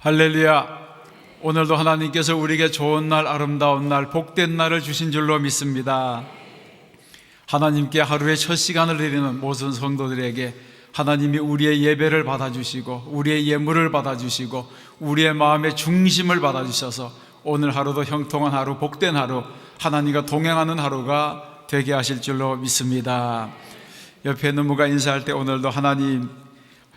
할렐루야. 오늘도 하나님께서 우리에게 좋은 날, 아름다운 날, 복된 날을 주신 줄로 믿습니다. 하나님께 하루의 첫 시간을 드리는 모든 성도들에게 하나님이 우리의 예배를 받아주시고 우리의 예물을 받아주시고 우리의 마음의 중심을 받아주셔서 오늘 하루도 형통한 하루, 복된 하루, 하나님과 동행하는 하루가 되게 하실 줄로 믿습니다. 옆에 있는 누가 인사할 때 오늘도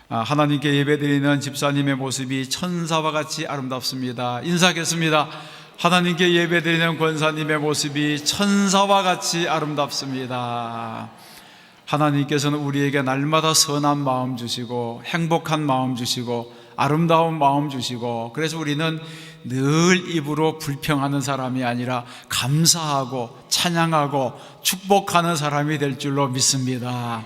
하나님께 예배드리는 집사님의 모습이 천사와 같이 아름답습니다. 인사하겠습니다. 하나님께 예배드리는 권사님의 모습이 천사와 같이 아름답습니다. 하나님께서는 우리에게 날마다 선한 마음 주시고 행복한 마음 주시고 아름다운 마음 주시고, 그래서 우리는 늘 입으로 불평하는 사람이 아니라 감사하고 찬양하고 축복하는 사람이 될 줄로 믿습니다.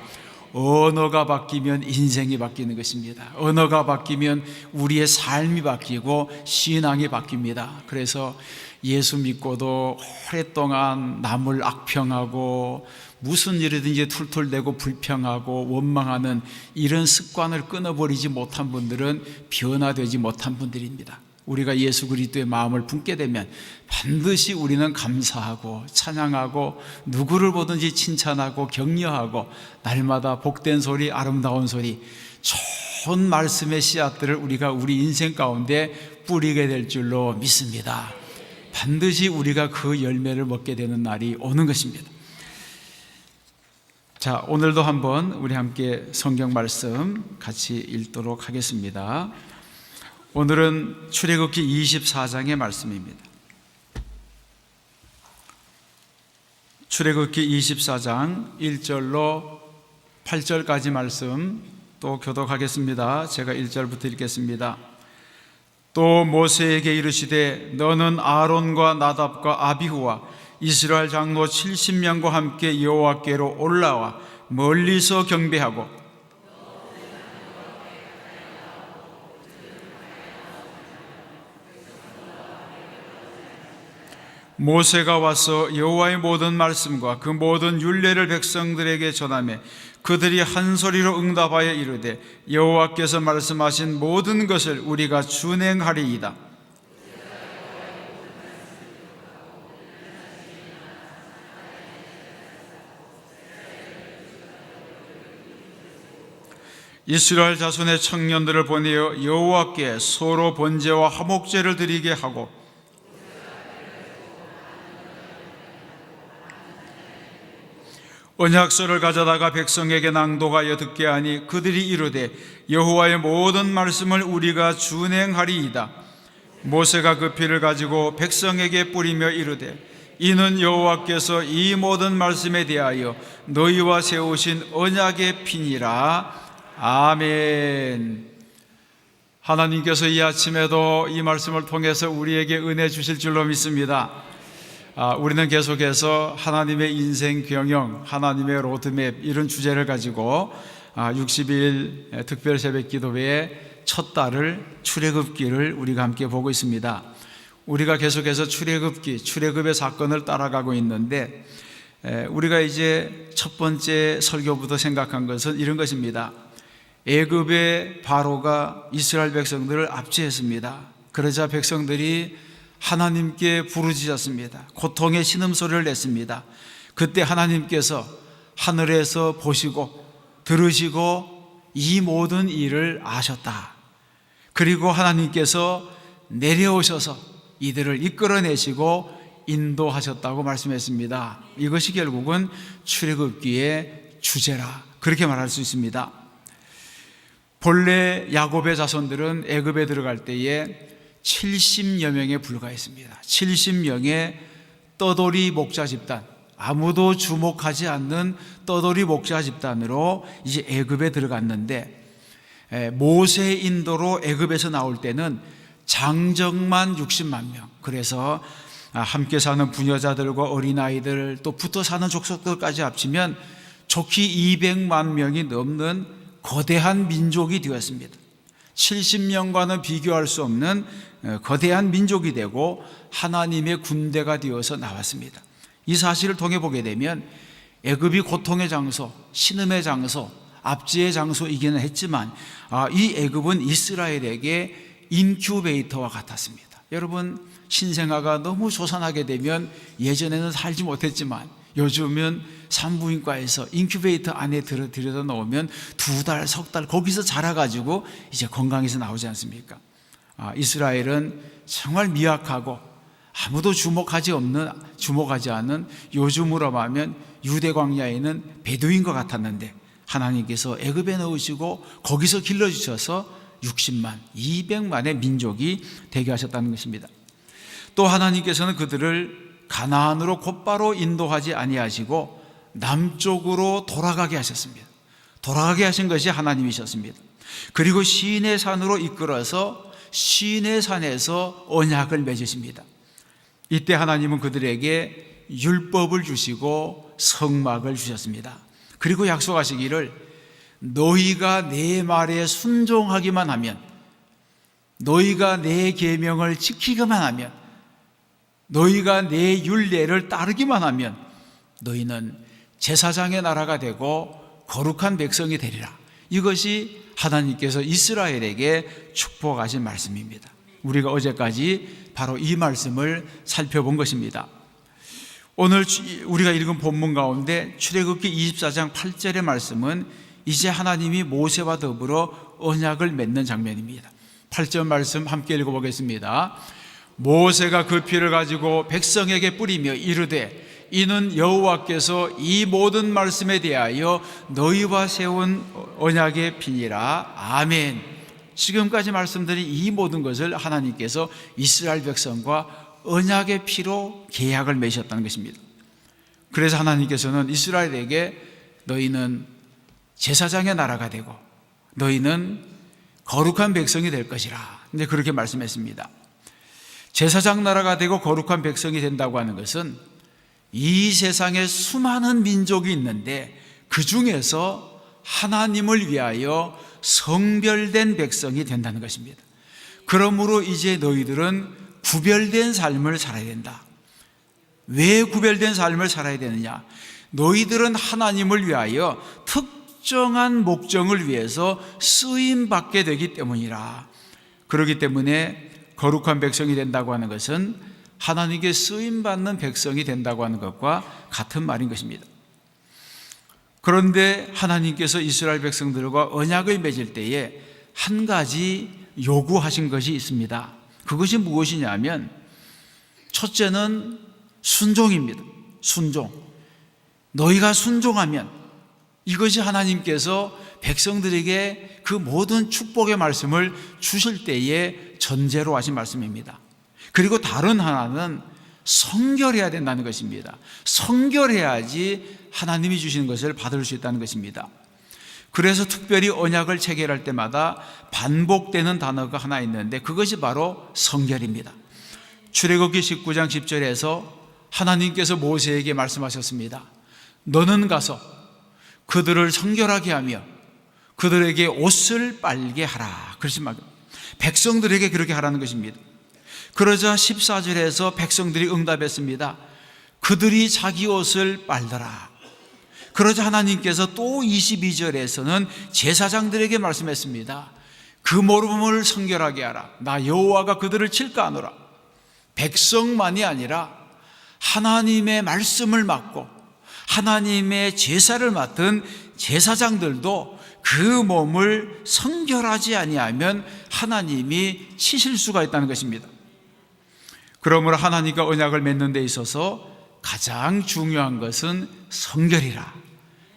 언어가 바뀌면 인생이 바뀌는 것입니다. 언어가 바뀌면 우리의 삶이 바뀌고 신앙이 바뀝니다. 그래서 예수 믿고도 오랫동안 남을 악평하고 무슨 일이든지 툴툴대고 불평하고 원망하는 이런 습관을 끊어버리지 못한 분들은 변화되지 못한 분들입니다. 우리가 예수 그리스도의 마음을 품게 되면 반드시 우리는 감사하고 찬양하고 누구를 보든지 칭찬하고 격려하고 날마다 복된 소리, 아름다운 소리, 좋은 말씀의 씨앗들을 우리가 우리 인생 가운데 뿌리게 될 줄로 믿습니다. 반드시 우리가 그 열매를 먹게 되는 날이 오는 것입니다. 자, 오늘도 한번 우리 함께 성경 말씀 같이 읽도록 하겠습니다. 오늘은 출애굽기 24장의 말씀입니다. 출애굽기 24장 1절로 8절까지 말씀 또 교독하겠습니다. 제가 1절부터 읽겠습니다. 또 모세에게 이르시되 너는 아론과 나답과 아비후와 이스라엘 장로 70명과 함께 여호와께로 올라와 멀리서 경배하고 모세가 와서 여호와의 모든 말씀과 그 모든 율례를 백성들에게 전하며 그들이 한 소리로 응답하여 이르되 여호와께서 말씀하신 모든 것을 우리가 준행하리이다. 이스라엘 자손의 청년들을 보내어 여호와께 소로 번제와 화목제를 드리게 하고 언약서를 가져다가 백성에게 낭독하여 듣게 하니 그들이 이르되 여호와의 모든 말씀을 우리가 준행하리이다. 모세가 그 피를 가지고 백성에게 뿌리며 이르되 이는 여호와께서 이 모든 말씀에 대하여 너희와 세우신 언약의 피니라. 아멘. 하나님께서 이 아침에도 이 말씀을 통해서 우리에게 은혜 주실 줄로 믿습니다. 우리는 계속해서 하나님의 인생 경영, 하나님의 로드맵 이런 주제를 가지고 60일 특별 새벽 기도회의 첫 달을 출애굽기를 우리가 함께 보고 있습니다. 우리가 계속해서 출애굽의 사건을 따라가고 있는데 우리가 이제 첫 번째 설교부터 생각한 것은 이런 것입니다. 애굽의 바로가 이스라엘 백성들을 압제했습니다. 그러자 백성들이 하나님께 부르짖었습니다. 고통의 신음소리를 냈습니다. 그때 하나님께서 하늘에서 보시고 들으시고 이 모든 일을 아셨다. 그리고 하나님께서 내려오셔서 이들을 이끌어내시고 인도하셨다고 말씀했습니다. 이것이 결국은 출애굽기의 주제라, 그렇게 말할 수 있습니다. 본래 야곱의 자손들은 애굽에 들어갈 때에 70여 명에 불과했습니다. 70명의 떠돌이 목자 집단, 아무도 주목하지 않는 떠돌이 목자 집단으로 이제 애굽에 들어갔는데 모세의 인도로 애굽에서 나올 때는 장정만 60만 명, 그래서 함께 사는 부녀자들과 어린아이들 또 붙어 사는 족속들까지 합치면 좋게 200만 명이 넘는 거대한 민족이 되었습니다. 70명과는 비교할 수 없는 거대한 민족이 되고 하나님의 군대가 되어서 나왔습니다. 이 사실을 통해 보게 되면 애굽이 고통의 장소, 신음의 장소, 압제의 장소이기는 했지만 이 애굽은 이스라엘에게 인큐베이터와 같았습니다. 여러분, 신생아가 너무 조산하게 되면 예전에는 살지 못했지만 요즘은 산부인과에서 인큐베이터 안에 들여다 놓으면 2달, 석 달 거기서 자라가지고 이제 건강해서 나오지 않습니까? 이스라엘은 정말 미약하고 아무도 주목하지 않는, 요즘으로 하면 유대 광야에는 베두인과 같았는데 하나님께서 애굽에 넣으시고 거기서 길러주셔서 60만, 200만의 민족이 되게 하셨다는 것입니다. 또 하나님께서는 그들을 가나안으로 곧바로 인도하지 아니하시고 남쪽으로 돌아가게 하셨습니다. 돌아가게 하신 것이 하나님이셨습니다. 그리고 시내 산으로 이끌어서 시내 산에서 언약을 맺으십니다. 이때 하나님은 그들에게 율법을 주시고 성막을 주셨습니다. 그리고 약속하시기를 너희가 내 말에 순종하기만 하면, 너희가 내 계명을 지키기만 하면, 너희가 내 율례를 따르기만 하면 너희는 제사장의 나라가 되고 거룩한 백성이 되리라. 이것이 하나님께서 이스라엘에게 축복하신 말씀입니다. 우리가 어제까지 바로 이 말씀을 살펴본 것입니다. 오늘 우리가 읽은 본문 가운데 출애굽기 24장 8절의 말씀은 이제 하나님이 모세와 더불어 언약을 맺는 장면입니다. 8절 말씀 함께 읽어보겠습니다. 모세가 그 피를 가지고 백성에게 뿌리며 이르되 이는 여호와께서 이 모든 말씀에 대하여 너희와 세운 언약의 피니라. 아멘. 지금까지 말씀드린 이 모든 것을 하나님께서 이스라엘 백성과 언약의 피로 계약을 맺으셨다는 것입니다. 그래서 하나님께서는 이스라엘에게 너희는 제사장의 나라가 되고 너희는 거룩한 백성이 될 것이라. 근데 그렇게 말씀했습니다. 제사장 나라가 되고 거룩한 백성이 된다고 하는 것은 이 세상에 수많은 민족이 있는데 그 중에서 하나님을 위하여 성별된 백성이 된다는 것입니다. 그러므로 이제 너희들은 구별된 삶을 살아야 된다. 왜 구별된 삶을 살아야 되느냐? 너희들은 하나님을 위하여 특정한 목적을 위해서 쓰임받게 되기 때문이라. 그렇기 때문에 거룩한 백성이 된다고 하는 것은 하나님께 쓰임받는 백성이 된다고 하는 것과 같은 말인 것입니다. 그런데 하나님께서 이스라엘 백성들과 언약을 맺을 때에 한 가지 요구하신 것이 있습니다. 그것이 무엇이냐면 첫째는 순종입니다. 순종. 너희가 순종하면, 이것이 하나님께서 백성들에게 그 모든 축복의 말씀을 주실 때에 전제로 하신 말씀입니다. 그리고 다른 하나는 성결해야 된다는 것입니다. 성결해야지 하나님이 주시는 것을 받을 수 있다는 것입니다. 그래서 특별히 언약을 체결할 때마다 반복되는 단어가 하나 있는데 그것이 바로 성결입니다. 출애굽기 19장 10절에서 하나님께서 모세에게 말씀하셨습니다. 너는 가서 그들을 성결하게 하며 그들에게 옷을 빨게 하라. 그렇지 말고 백성들에게 그렇게 하라는 것입니다. 그러자 14절에서 백성들이 응답했습니다. 그들이 자기 옷을 빨더라. 그러자 하나님께서 또 22절에서는 제사장들에게 말씀했습니다. 그 몸을 성결하게 하라. 나 여호와가 그들을 칠까 하노라. 백성만이 아니라 하나님의 말씀을 맡고 하나님의 제사를 맡은 제사장들도 그 몸을 성결하지 아니하면 하나님이 치실 수가 있다는 것입니다. 그러므로 하나님과 언약을 맺는 데 있어서 가장 중요한 것은 성결이라.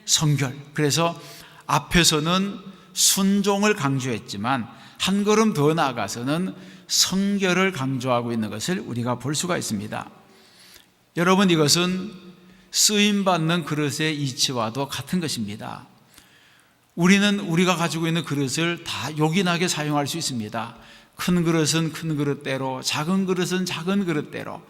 성결. 그래서 앞에서는 순종을 강조했지만 한 걸음 더 나아가서는 성결을 강조하고 있는 것을 우리가 볼 수가 있습니다. 여러분, 이것은 쓰임받는 그릇의 이치와도 같은 것입니다. 우리는 우리가 가지고 있는 그릇을 다 요긴하게 사용할 수 있습니다. 큰 그릇은 큰 그릇대로, 작은 그릇은 작은 그릇대로,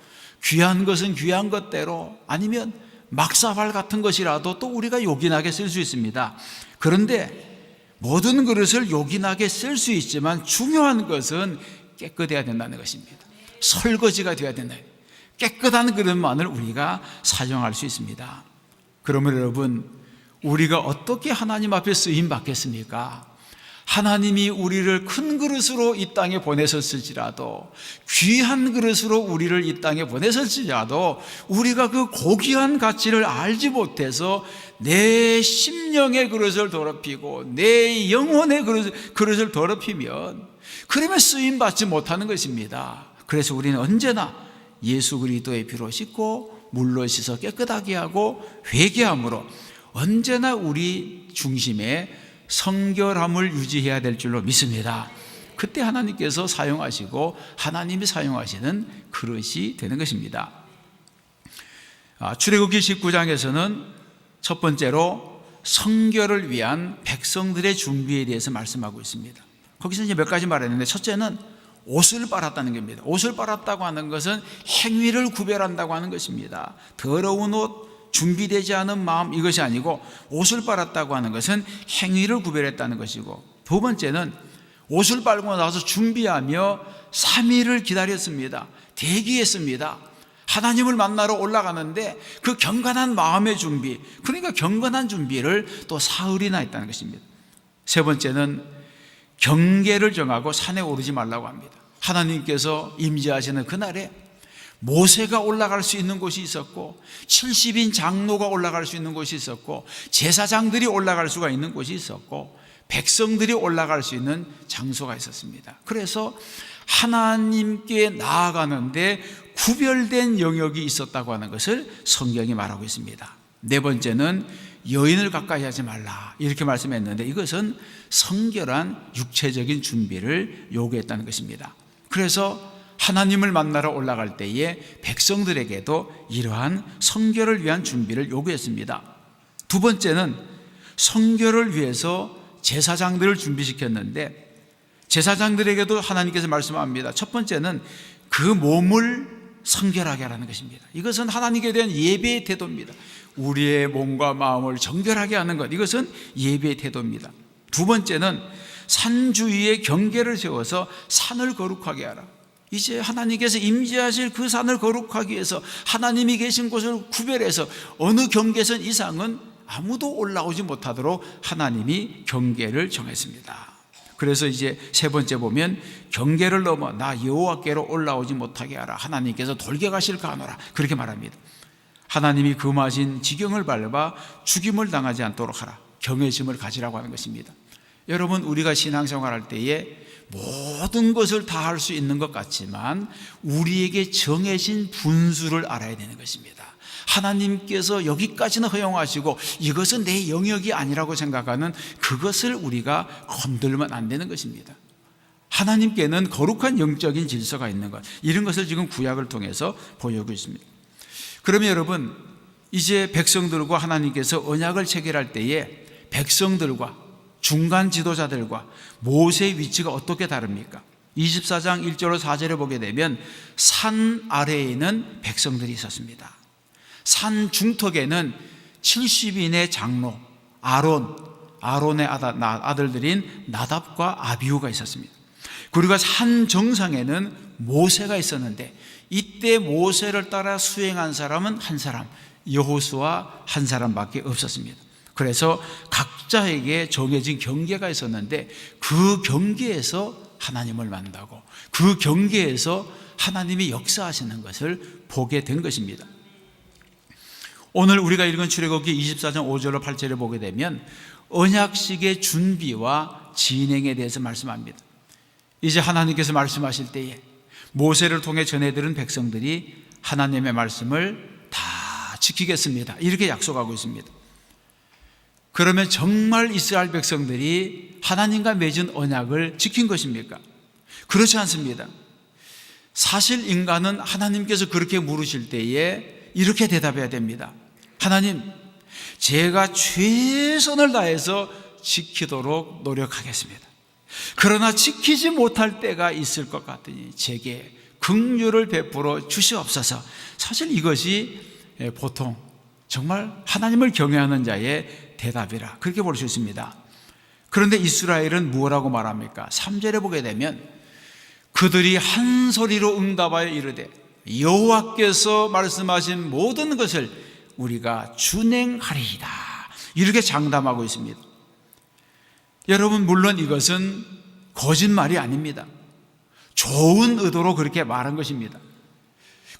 귀한 것은 귀한 것대로, 아니면 막사발 같은 것이라도 또 우리가 요긴하게 쓸 수 있습니다. 그런데 모든 그릇을 요긴하게 쓸 수 있지만 중요한 것은 깨끗해야 된다는 것입니다. 설거지가 되어야 된다. 깨끗한 그릇만을 우리가 사용할 수 있습니다. 그러면 여러분, 우리가 어떻게 하나님 앞에 쓰임 받겠습니까? 하나님이 우리를 큰 그릇으로 이 땅에 보내셨을지라도, 귀한 그릇으로 우리를 이 땅에 보내셨을지라도 우리가 그 고귀한 가치를 알지 못해서 내 심령의 그릇을 더럽히고 내 영혼의 그릇을 더럽히면, 그러면 쓰임받지 못하는 것입니다. 그래서 우리는 언제나 예수 그리스도의 피로 씻고 물로 씻어 깨끗하게 하고 회개함으로 언제나 우리 중심에 성결함을 유지해야 될 줄로 믿습니다. 그때 하나님께서 사용하시고 하나님이 사용하시는 그릇이 되는 것입니다. 출애굽기 19장에서는 첫 번째로 성결을 위한 백성들의 준비에 대해서 말씀하고 있습니다. 거기서 이제 몇 가지 말했는데, 첫째는 옷을 빨았다는 겁니다. 옷을 빨았다고 하는 것은 행위를 구별한다고 하는 것입니다. 더러운 옷, 준비되지 않은 마음, 이것이 아니고 옷을 빨았다고 하는 것은 행위를 구별했다는 것이고, 두 번째는 옷을 빨고 나서 준비하며 3일을 기다렸습니다. 대기했습니다. 하나님을 만나러 올라가는데 그 경건한 마음의 준비, 그러니까 경건한 준비를 또 사흘이나 했다는 것입니다. 세 번째는 경계를 정하고 산에 오르지 말라고 합니다. 하나님께서 임재하시는 그날에 모세가 올라갈 수 있는 곳이 있었고, 70인 장로가 올라갈 수 있는 곳이 있었고, 제사장들이 올라갈 수가 있는 곳이 있었고, 백성들이 올라갈 수 있는 장소가 있었습니다. 그래서 하나님께 나아가는데 구별된 영역이 있었다고 하는 것을 성경이 말하고 있습니다. 네 번째는 여인을 가까이 하지 말라, 이렇게 말씀했는데, 이것은 성결한 육체적인 준비를 요구했다는 것입니다. 그래서 하나님을 만나러 올라갈 때에 백성들에게도 이러한 성결을 위한 준비를 요구했습니다. 두 번째는 성결을 위해서 제사장들을 준비시켰는데, 제사장들에게도 하나님께서 말씀합니다. 첫 번째는 그 몸을 성결하게 하라는 것입니다. 이것은 하나님께 대한 예배의 태도입니다. 우리의 몸과 마음을 정결하게 하는 것, 이것은 예배의 태도입니다. 두 번째는 산 주위에 경계를 세워서 산을 거룩하게 하라. 이제 하나님께서 임재하실 그 산을 거룩하기 위해서 하나님이 계신 곳을 구별해서 어느 경계선 이상은 아무도 올라오지 못하도록 하나님이 경계를 정했습니다. 그래서 이제 세 번째 보면, 경계를 넘어 나 여호와께로 올라오지 못하게 하라. 하나님께서 돌격하실까 하노라, 그렇게 말합니다. 하나님이 금하신 지경을 밟아 죽임을 당하지 않도록 하라. 경외심을 가지라고 하는 것입니다. 여러분, 우리가 신앙생활할 때에 모든 것을 다 할 수 있는 것 같지만 우리에게 정해진 분수를 알아야 되는 것입니다. 하나님께서 여기까지는 허용하시고 이것은 내 영역이 아니라고 생각하는 그것을 우리가 건들면 안 되는 것입니다. 하나님께는 거룩한 영적인 질서가 있는 것, 이런 것을 지금 구약을 통해서 보여주고 있습니다. 그러면 여러분, 이제 백성들과 하나님께서 언약을 체결할 때에 백성들과 중간 지도자들과 모세의 위치가 어떻게 다릅니까? 24장 1절로 4절에 보게 되면 산 아래에는 백성들이 있었습니다. 산 중턱에는 70인의 장로 아론의 아들들인 나답과 아비후가 있었습니다. 그리고 산 정상에는 모세가 있었는데, 이때 모세를 따라 수행한 사람은 한 사람, 여호수아 한 사람밖에 없었습니다. 그래서 각자에게 정해진 경계가 있었는데, 그 경계에서 하나님을 만나고 그 경계에서 하나님이 역사하시는 것을 보게 된 것입니다. 오늘 우리가 읽은 출애굽기 24장 5절로 8절에 보게 되면 언약식의 준비와 진행에 대해서 말씀합니다. 이제 하나님께서 말씀하실 때에 모세를 통해 전해들은 백성들이 하나님의 말씀을 다 지키겠습니다, 이렇게 약속하고 있습니다. 그러면 정말 이스라엘 백성들이 하나님과 맺은 언약을 지킨 것입니까? 그렇지 않습니다. 사실 인간은 하나님께서 그렇게 물으실 때에 이렇게 대답해야 됩니다. 하나님, 제가 최선을 다해서 지키도록 노력하겠습니다. 그러나 지키지 못할 때가 있을 것 같으니 제게 긍휼을 베풀어 주시옵소서. 사실 이것이 보통 정말 하나님을 경외하는 자의 대답이라, 그렇게 볼 수 있습니다. 그런데 이스라엘은 무엇라고 말합니까? 3절에 보게 되면 그들이 한 소리로 응답하여 이르되 여호와께서 말씀하신 모든 것을 우리가 준행하리이다, 이렇게 장담하고 있습니다. 여러분, 물론 이것은 거짓말이 아닙니다. 좋은 의도로 그렇게 말한 것입니다.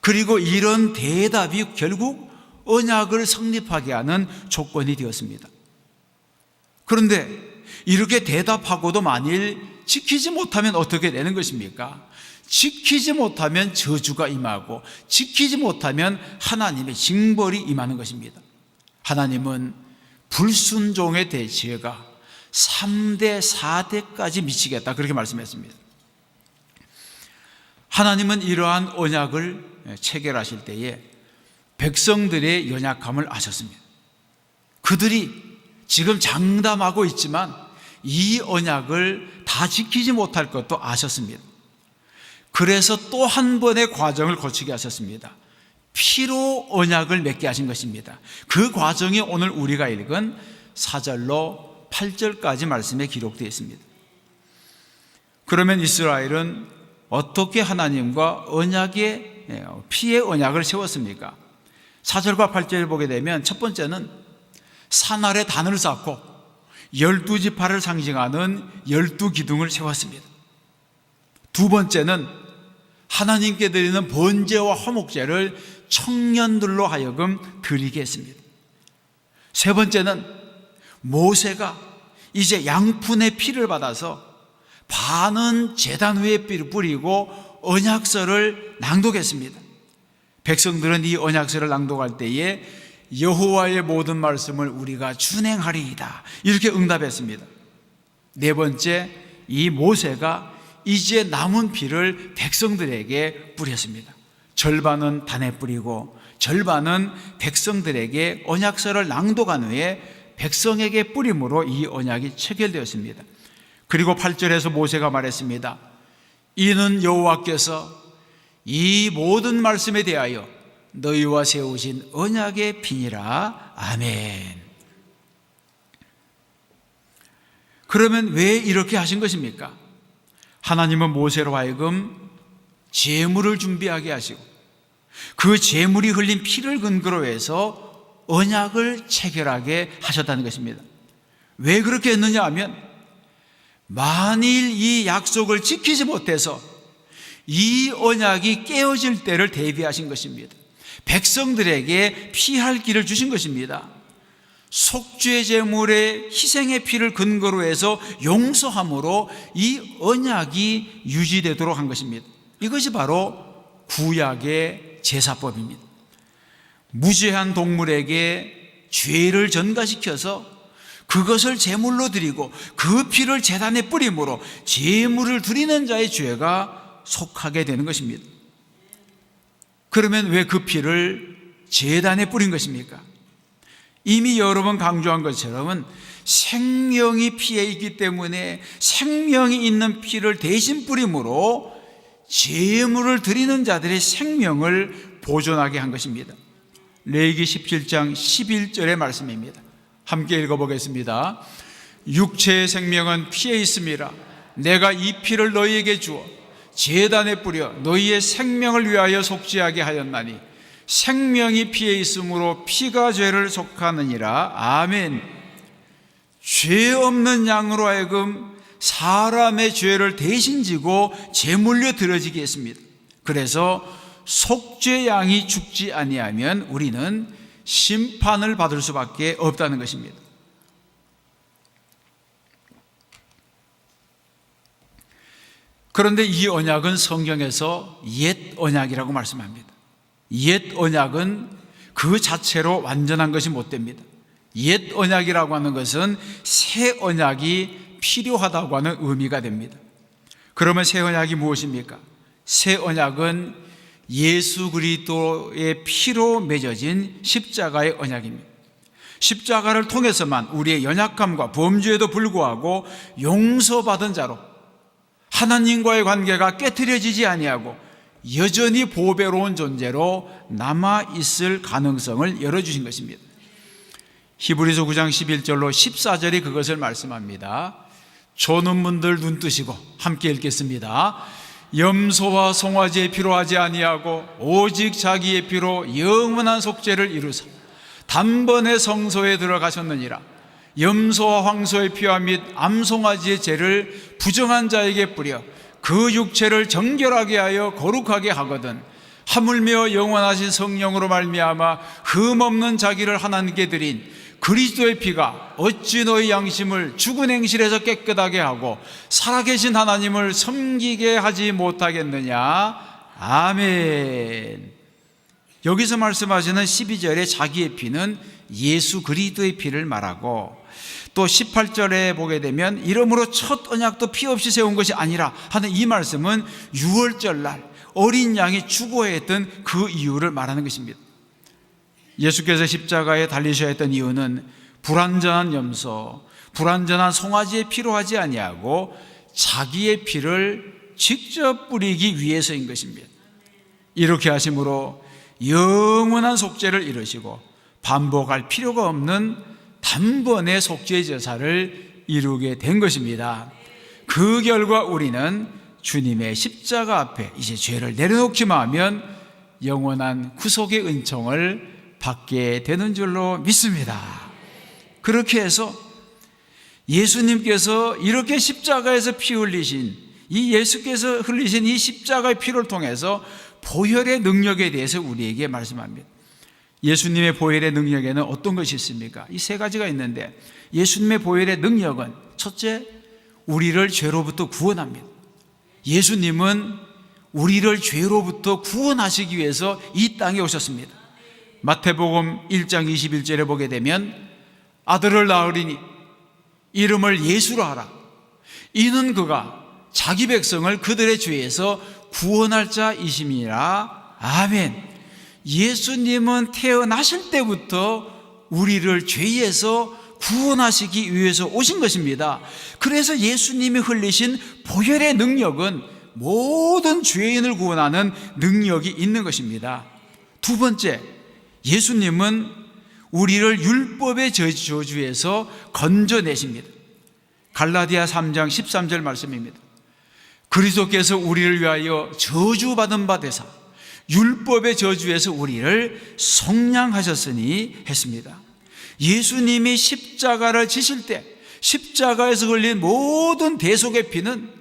그리고 이런 대답이 결국 언약을 성립하게 하는 조건이 되었습니다. 그런데 이렇게 대답하고도 만일 지키지 못하면 어떻게 되는 것입니까? 지키지 못하면 저주가 임하고, 지키지 못하면 하나님의 징벌이 임하는 것입니다. 하나님은 불순종의 대죄가 3대, 4대까지 미치겠다, 그렇게 말씀했습니다. 하나님은 이러한 언약을 체결하실 때에 백성들의 연약함을 아셨습니다. 그들이 지금 장담하고 있지만 이 언약을 다 지키지 못할 것도 아셨습니다. 그래서 또 한 번의 과정을 거치게 하셨습니다. 피로 언약을 맺게 하신 것입니다. 그 과정이 오늘 우리가 읽은 4절로 8절까지 말씀에 기록되어 있습니다. 그러면 이스라엘은 어떻게 하나님과 언약의 피의 언약을 세웠습니까? 4절과 8절을 보게 되면 첫 번째는 산 아래 단을 쌓고 12지파를 상징하는 12기둥을 세웠습니다. 두 번째는 하나님께 드리는 번제와 화목제를 청년들로 하여금 드리게 했습니다. 세 번째는 모세가 이제 양푼의 피를 받아서 반은 제단 위에 뿌리고 언약서를 낭독했습니다. 백성들은 이 언약서를 낭독할 때에 여호와의 모든 말씀을 우리가 준행하리이다, 이렇게 응답했습니다. 네 번째, 이 모세가 이제 남은 피를 백성들에게 뿌렸습니다. 절반은 단에 뿌리고 절반은 백성들에게 언약서를 낭독한 후에 백성에게 뿌림으로 이 언약이 체결되었습니다. 그리고 8절에서 모세가 말했습니다. 이는 여호와께서 이 모든 말씀에 대하여 너희와 세우신 언약의 피니라. 아멘. 그러면 왜 이렇게 하신 것입니까? 하나님은 모세로 하여금 제물을 준비하게 하시고 그 제물이 흘린 피를 근거로 해서 언약을 체결하게 하셨다는 것입니다. 왜 그렇게 했느냐 하면, 만일 이 약속을 지키지 못해서 이 언약이 깨어질 때를 대비하신 것입니다. 백성들에게 피할 길을 주신 것입니다. 속죄 제물의 희생의 피를 근거로 해서 용서함으로 이 언약이 유지되도록 한 것입니다. 이것이 바로 구약의 제사법입니다. 무죄한 동물에게 죄를 전가시켜서 그것을 제물로 드리고 그 피를 제단에 뿌림으로 제물을 드리는 자의 죄가 속하게 되는 것입니다. 그러면 왜 그 피를 제단에 뿌린 것입니까? 이미 여러 번 강조한 것처럼 생명이 피에 있기 때문에 생명이 있는 피를 대신 뿌림으로 제물을 드리는 자들의 생명을 보존하게 한 것입니다. 레위기 17장 11절의 말씀입니다. 함께 읽어보겠습니다. 육체의 생명은 피에 있음이라. 내가 이 피를 너희에게 주어 제단에 뿌려 너희의 생명을 위하여 속죄하게 하였나니 생명이 피에 있으므로 피가 죄를 속하느니라. 아멘. 죄 없는 양으로 하여금 사람의 죄를 대신 지고 제물로 드려지게 했습니다. 그래서 속죄 양이 죽지 아니하면 우리는 심판을 받을 수밖에 없다는 것입니다. 그런데 이 언약은 성경에서 옛 언약이라고 말씀합니다. 옛 언약은 그 자체로 완전한 것이 못 됩니다. 옛 언약이라고 하는 것은 새 언약이 필요하다고 하는 의미가 됩니다. 그러면 새 언약이 무엇입니까? 새 언약은 예수 그리스도의 피로 맺어진 십자가의 언약입니다. 십자가를 통해서만 우리의 연약함과 범죄에도 불구하고 용서받은 자로 하나님과의 관계가 깨트려지지 아니하고 여전히 보배로운 존재로 남아있을 가능성을 열어주신 것입니다. 히브리서 9장 11절로 14절이 그것을 말씀합니다. 조는문들 눈 뜨시고 함께 읽겠습니다. 염소와 송아지의 피로 하지 아니하고 오직 자기의 피로 영원한 속죄를 이루사 단번에 성소에 들어가셨느니라. 염소와 황소의 피와 및 암송아지의 죄를 부정한 자에게 뿌려 그 육체를 정결하게 하여 거룩하게 하거든 하물며 영원하신 성령으로 말미암아 흠없는 자기를 하나님께 드린 그리스도의 피가 어찌 너희 양심을 죽은 행실에서 깨끗하게 하고 살아계신 하나님을 섬기게 하지 못하겠느냐. 아멘. 여기서 말씀하시는 12절의 자기의 피는 예수 그리스도의 피를 말하고, 또 18절에 보게 되면 이러므로 첫 언약도 피 없이 세운 것이 아니라 하는 이 말씀은 유월절날 어린 양이 죽어야 했던 그 이유를 말하는 것입니다. 예수께서 십자가에 달리셔야 했던 이유는 불완전한 염소, 불완전한 송아지의 피로 하지 아니하고 자기의 피를 직접 뿌리기 위해서인 것입니다. 이렇게 하심으로 영원한 속죄를 이루시고 반복할 필요가 없는 단번에 속죄 제사를 이루게 된 것입니다. 그 결과 우리는 주님의 십자가 앞에 이제 죄를 내려놓기만 하면 영원한 구속의 은총을 받게 되는 줄로 믿습니다. 그렇게 해서 예수님께서 이렇게 십자가에서 피 흘리신, 이 예수께서 흘리신 이 십자가의 피를 통해서 보혈의 능력에 대해서 우리에게 말씀합니다. 예수님의 보혈의 능력에는 어떤 것이 있습니까? 이 세 가지가 있는데, 예수님의 보혈의 능력은 첫째, 우리를 죄로부터 구원합니다. 예수님은 우리를 죄로부터 구원하시기 위해서 이 땅에 오셨습니다. 마태복음 1장 21절에 보게 되면 아들을 낳으리니 이름을 예수로 하라. 이는 그가 자기 백성을 그들의 죄에서 구원할 자이심이라. 아멘. 예수님은 태어나실 때부터 우리를 죄에서 구원하시기 위해서 오신 것입니다. 그래서 예수님이 흘리신 보혈의 능력은 모든 죄인을 구원하는 능력이 있는 것입니다. 두 번째, 예수님은 우리를 율법의 저주에서 건져내십니다. 갈라디아 3장 13절 말씀입니다. 그리스도께서 우리를 위하여 저주받은 바 되사 율법의 저주에서 우리를 속량하셨으니 했습니다. 예수님이 십자가를 지실 때 십자가에서 흘린 모든 대속의 피는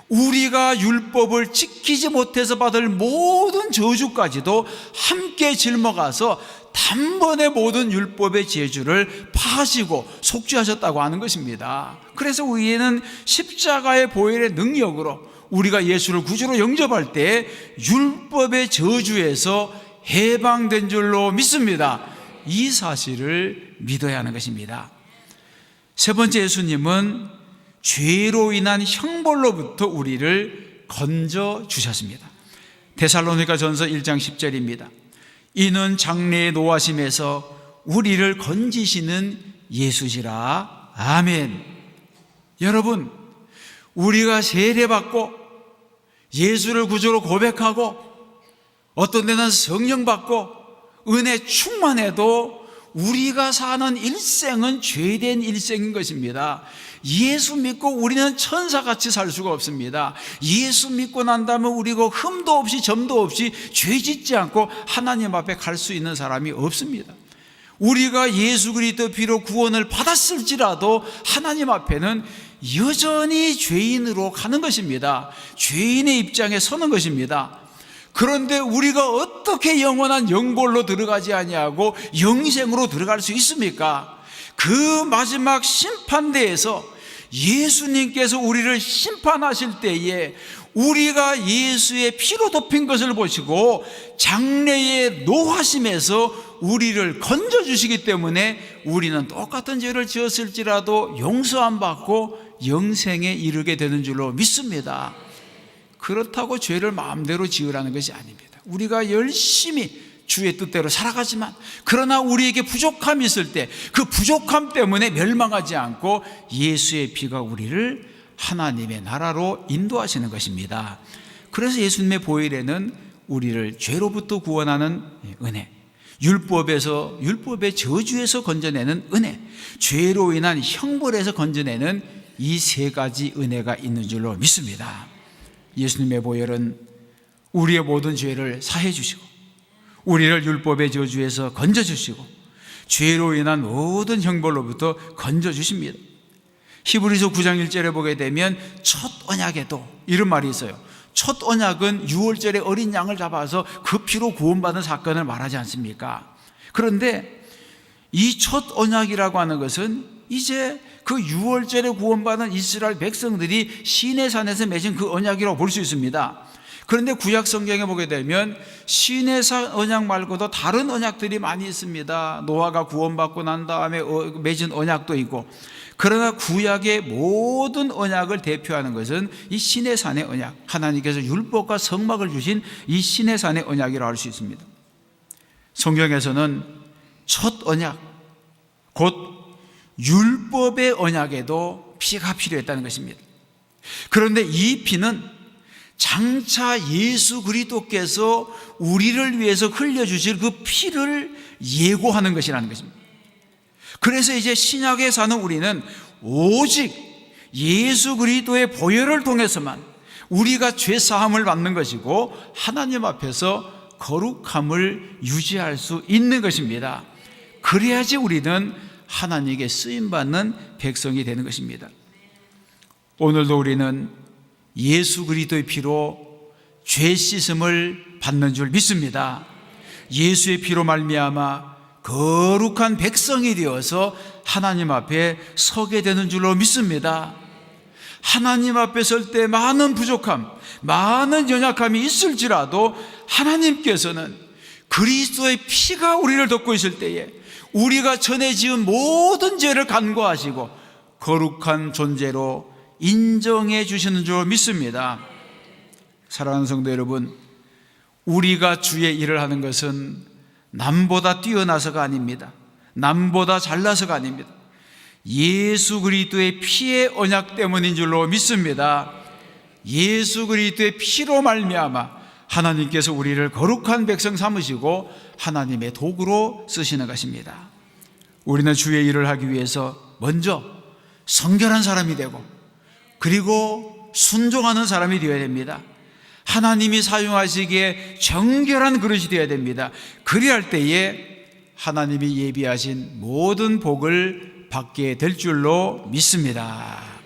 우리가 율법을 지키지 못해서 받을 모든 저주까지도 함께 짊어가서 단번에 모든 율법의 제주를 파하시고 속죄하셨다고 하는 것입니다. 그래서 우리는 십자가의 보혈의 능력으로 우리가 예수를 구주로 영접할 때 율법의 저주에서 해방된 줄로 믿습니다. 이 사실을 믿어야 하는 것입니다. 세 번째, 예수님은 죄로 인한 형벌로부터 우리를 건져 주셨습니다. 데살로니가 전서 1장 10절입니다. 이는 장래의 노하심에서 우리를 건지시는 예수시라. 아멘. 여러분, 우리가 세례받고 예수를 구주로 고백하고 어떤 데는 성령 받고 은혜 충만해도 우리가 사는 일생은 죄된 일생인 것입니다. 예수 믿고 우리는 천사같이 살 수가 없습니다. 예수 믿고 난다면 우리가 흠도 없이 점도 없이 죄 짓지 않고 하나님 앞에 갈 수 있는 사람이 없습니다. 우리가 예수 그리스도 피로 구원을 받았을지라도 하나님 앞에는 여전히 죄인으로 가는 것입니다. 죄인의 입장에 서는 것입니다. 그런데 우리가 어떻게 영원한 영벌로 들어가지 아니하고 영생으로 들어갈 수 있습니까? 그 마지막 심판대에서 예수님께서 우리를 심판하실 때에 우리가 예수의 피로 덮인 것을 보시고 장래의 노하심에서 우리를 건져주시기 때문에 우리는 똑같은 죄를 지었을지라도 용서 받고 영생에 이르게 되는 줄로 믿습니다. 그렇다고 죄를 마음대로 지으라는 것이 아닙니다. 우리가 열심히 주의 뜻대로 살아가지만 그러나 우리에게 부족함이 있을 때 그 부족함 때문에 멸망하지 않고 예수의 피가 우리를 하나님의 나라로 인도하시는 것입니다. 그래서 예수님의 보혈에는 우리를 죄로부터 구원하는 은혜, 율법의 저주에서 건져내는 은혜, 죄로 인한 형벌에서 건져내는 이 세 가지 은혜가 있는 줄로 믿습니다. 예수님의 보혈은 우리의 모든 죄를 사해 주시고 우리를 율법의 저주에서 건져주시고 죄로 인한 모든 형벌로부터 건져주십니다. 히브리서 9장 1절에 보게 되면 첫 언약에도 이런 말이 있어요. 첫 언약은 유월절에 어린 양을 잡아서 그 피로 구원받은 사건을 말하지 않습니까? 그런데 이 첫 언약이라고 하는 것은 이제 그 유월절에 구원받은 이스라엘 백성들이 시내산에서 맺은 그 언약이라고 볼 수 있습니다. 그런데 구약 성경에 보게 되면 시내산 언약 말고도 다른 언약들이 많이 있습니다. 노아가 구원받고 난 다음에 맺은 언약도 있고, 그러나 구약의 모든 언약을 대표하는 것은 이 시내산의 언약, 하나님께서 율법과 성막을 주신 이 시내산의 언약이라고 할 수 있습니다. 성경에서는 첫 언약, 곧 율법의 언약에도 피가 필요했다는 것입니다. 그런데 이 피는 장차 예수 그리스도께서 우리를 위해서 흘려주실 그 피를 예고하는 것이라는 것입니다. 그래서 이제 신약에 사는 우리는 오직 예수 그리스도의 보혈을 통해서만 우리가 죄 사함을 받는 것이고 하나님 앞에서 거룩함을 유지할 수 있는 것입니다. 그래야지 우리는 하나님께 쓰임받는 백성이 되는 것입니다. 오늘도 우리는 예수 그리스도의 피로 죄 씻음을 받는 줄 믿습니다. 예수의 피로 말미암아 거룩한 백성이 되어서 하나님 앞에 서게 되는 줄로 믿습니다. 하나님 앞에 설 때 많은 부족함, 많은 연약함이 있을지라도 하나님께서는 그리스도의 피가 우리를 덮고 있을 때에 우리가 전에 지은 모든 죄를 간과하시고 거룩한 존재로 인정해 주시는 줄 믿습니다. 사랑하는 성도 여러분, 우리가 주의 일을 하는 것은 남보다 뛰어나서가 아닙니다. 남보다 잘나서가 아닙니다. 예수 그리스도의 피의 언약 때문인 줄로 믿습니다. 예수 그리스도의 피로 말미암아 하나님께서 우리를 거룩한 백성 삼으시고 하나님의 도구로 쓰시는 것입니다. 우리는 주의 일을 하기 위해서 먼저 성결한 사람이 되고, 그리고 순종하는 사람이 되어야 됩니다. 하나님이 사용하시기에 정결한 그릇이 되어야 됩니다. 그리할 때에 하나님이 예비하신 모든 복을 받게 될 줄로 믿습니다.